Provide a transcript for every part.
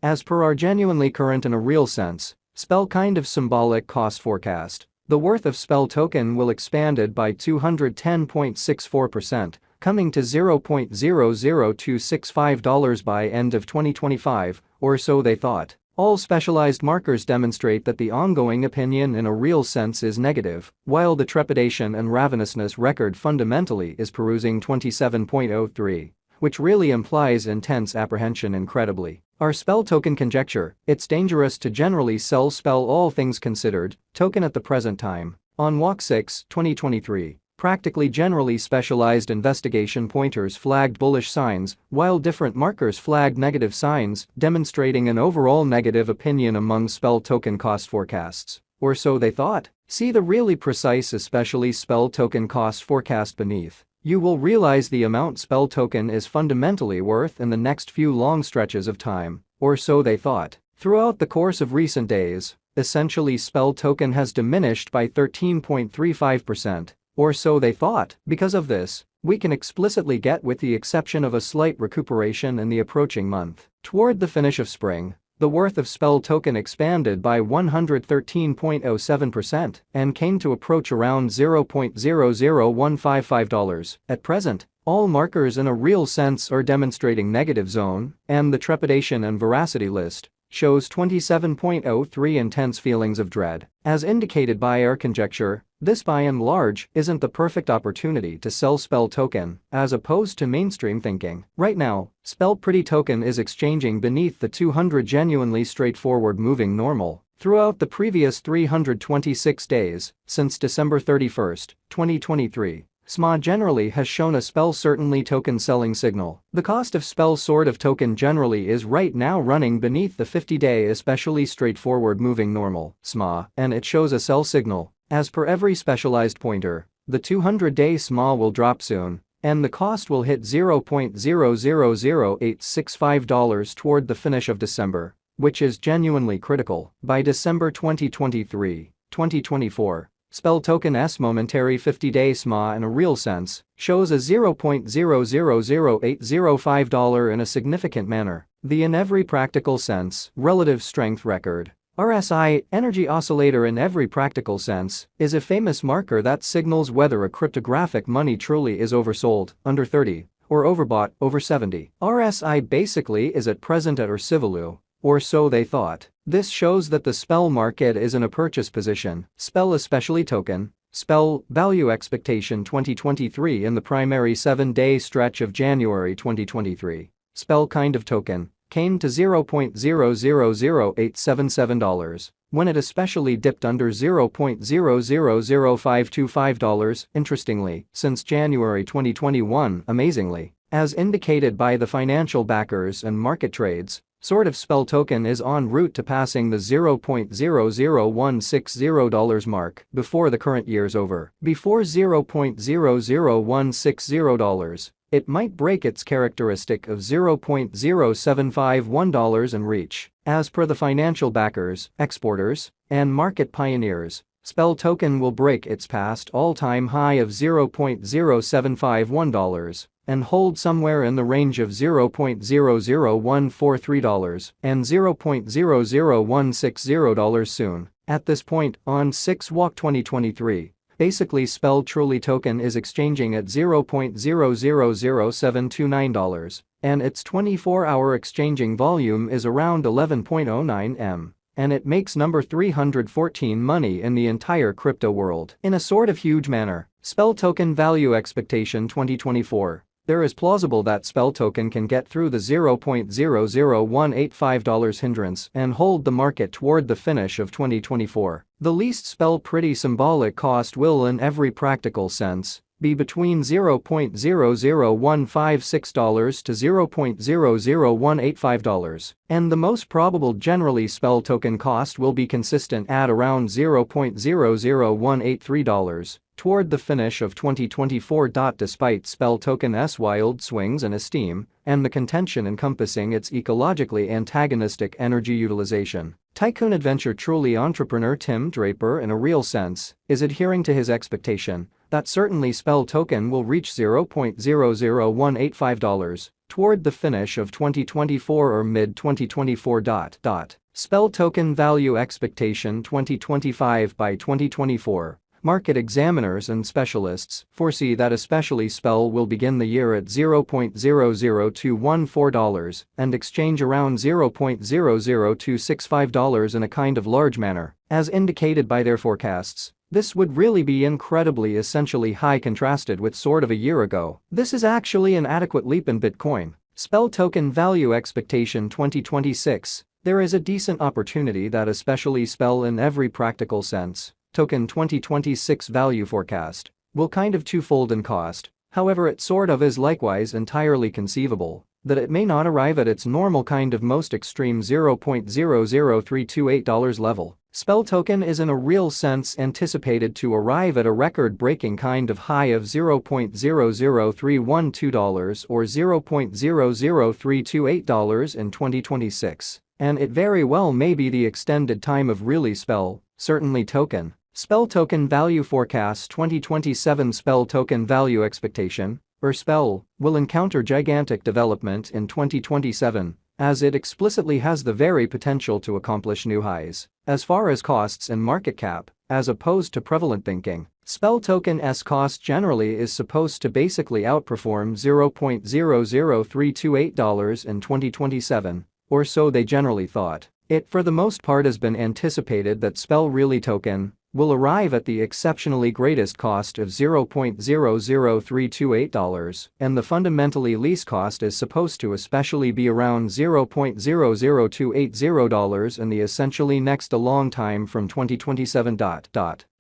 As per our genuinely current in a real sense, SPEL kind of symbolic cost forecast, the worth of SPEL token will expanded by 210.64%, coming to $0.00265 by end of 2025, or so they thought. All specialized markers demonstrate that the ongoing opinion in a real sense is negative, while the trepidation and ravenousness record fundamentally is perusing 27.03, which really implies intense apprehension incredibly. Our SPEL token conjecture, it's dangerous to generally sell SPEL all things considered, token at the present time. On Walk 6, 2023, practically generally specialized investigation pointers flagged bullish signs, while different markers flagged negative signs, demonstrating an overall negative opinion among SPEL token cost forecasts. Or so they thought. See the really precise especially SPEL token cost forecast beneath. You will realize the amount SPEL token is fundamentally worth in the next few long stretches of time, or so they thought. Throughout the course of recent days, essentially SPEL token has diminished by 13.35%, or so they thought. Because of this, we can explicitly get with the exception of a slight recuperation in the approaching month. Toward the finish of spring, the worth of SPEL token expanded by 113.07% and came to approach around $0.00155. At present, all markers in a real sense are demonstrating negative zone, and the trepidation and veracity list shows 27.03 intense feelings of dread. As indicated by our conjecture, this by and large isn't the perfect opportunity to sell SPEL token, as opposed to mainstream thinking. Right now, SPEL pretty token is exchanging beneath the 200 genuinely straightforward moving normal. Throughout the previous 326 days, since December 31, 2023, SMA generally has shown a SPEL certainly token selling signal. The cost of SPEL sort of token generally is right now running beneath the 50-day especially straightforward moving normal, SMA, and it shows a sell signal. As per every specialized pointer, the 200-day SMA will drop soon, and the cost will hit $0.000865 toward the finish of December, which is genuinely critical. By December 2023, 2024, SPEL token S momentary 50-day SMA in a real sense shows a $0.000805 in a significant manner. The in every practical sense relative strength record, RSI, energy oscillator in every practical sense, is a famous marker that signals whether a cryptographic money truly is oversold, under 30, or overbought, over 70. RSI basically is at present at or Civilu, or so they thought. This shows that the SPEL market is in a purchase position. SPEL especially token, SPEL value expectation 2023 in the primary 7-day stretch of January 2023. SPEL kind of token came to $0.000877 when it especially dipped under $0.000525. Interestingly, since January 2021, amazingly, as indicated by the financial backers and market trades, sort of SPEL token is en route to passing the $0.00160 mark before the current year's over. Before $0.00160, it might break its characteristic of $0.0751 and reach. As per the financial backers, exporters, and market pioneers, SPEL token will break its past all-time high of $0.0751 and hold somewhere in the range of $0.00143 and $0.00160 soon. At this point, on 6 Walk 2023, basically SPEL truly token is exchanging at $0.000729, and its 24-hour exchanging volume is around 11.09 M. And it makes number 314 money in the entire crypto world. In a sort of huge manner, SPEL token value expectation 2024. There is plausible that SPEL token can get through the $0.00185 hindrance and hold the market toward the finish of 2024. The least SPEL pretty symbolic cost will in every practical sense be between $0.00156 to $0.00185, and the most probable generally SPEL token cost will be consistent at around $0.00183 toward the finish of 2024. Despite SPEL token's wild swings in esteem and the contention encompassing its ecologically antagonistic energy utilization, tycoon adventure truly entrepreneur Tim Draper in a real sense is adhering to his expectation that certainly SPEL token will reach $0.00185 toward the finish of 2024 or mid-2024. SPEL token value expectation 2025. By 2024, market examiners and specialists foresee that especially SPEL will begin the year at $0.00214 and exchange around $0.00265 in a kind of large manner, as indicated by their forecasts. This would really be incredibly essentially high contrasted with sort of a year ago. This is actually an adequate leap in Bitcoin. SPEL token value expectation 2026. There is a decent opportunity that especially SPEL in every practical sense, token 2026 value forecast, will kind of twofold in cost. However, it sort of is likewise entirely conceivable that it may not arrive at its normal kind of most extreme $0.00328 level. SPEL token is in a real sense anticipated to arrive at a record-breaking kind of high of $0.00312 or $0.00328 in 2026. And it very well may be the extended time of really SPEL, certainly token. SPEL token value forecast 2027. SPEL token value expectation, or SPEL, will encounter gigantic development in 2027, as it explicitly has the very potential to accomplish new highs. As far as costs and market cap, as opposed to prevalent thinking, SPEL token's cost generally is supposed to basically outperform $0.00328 in 2027. Or so they generally thought. It for the most part has been anticipated that SPEL really token will arrive at the exceptionally greatest cost of $0.00328, and the fundamentally least cost is supposed to especially be around $0.00280 in the essentially next a long time from 2027.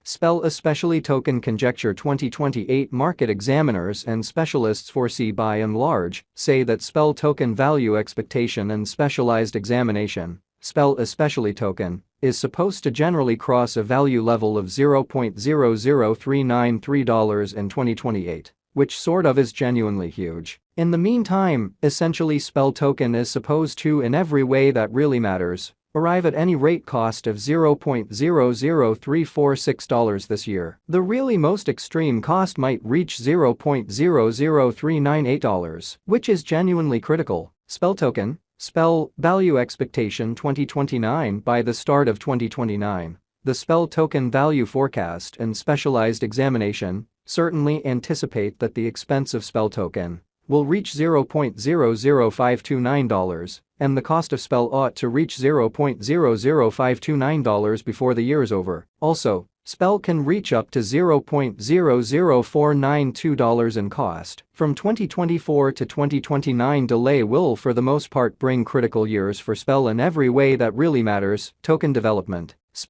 SPEL especially token conjecture 2028. Market examiners and specialists foresee by and large say that SPEL token value expectation and specialized examination, SPEL especially token, is supposed to generally cross a value level of $0.00393 in 2028, which sort of is genuinely huge. In the meantime, essentially SPEL token is supposed to in every way that really matters arrive at any rate cost of $0.00346 this year. The really most extreme cost might reach $0.00398, which is genuinely critical. SPEL token, SPEL value expectation 2029. By the start of 2029, the SPEL token value forecast and specialized examination certainly anticipate that the expense of SPEL token will reach $0.00529, and the cost of SPEL ought to reach $0.00529 before the year is over. Also, SPEL can reach up to $0.00492 in cost. From 2024 to 2029 delay will for the most part bring critical years for SPEL in every way that really matters, token development,